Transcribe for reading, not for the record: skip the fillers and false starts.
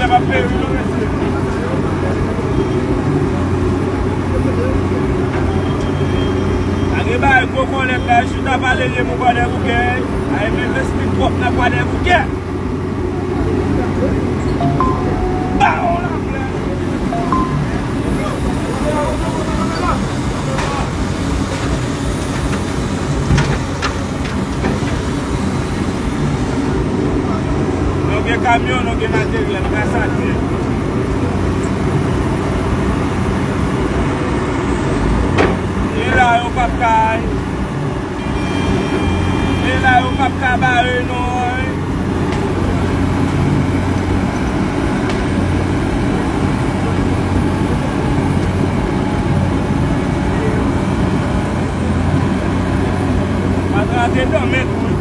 va payer, monsieur. Agora vai, vou coletar, chutar valendo no guarda buquê. Aí me investi pouco na guarda buquê. Não tem caminhão, não tem material, não tem satisfação. Là, on va pas et là, on va pas barrer, non. On va rentrer dans mes coups.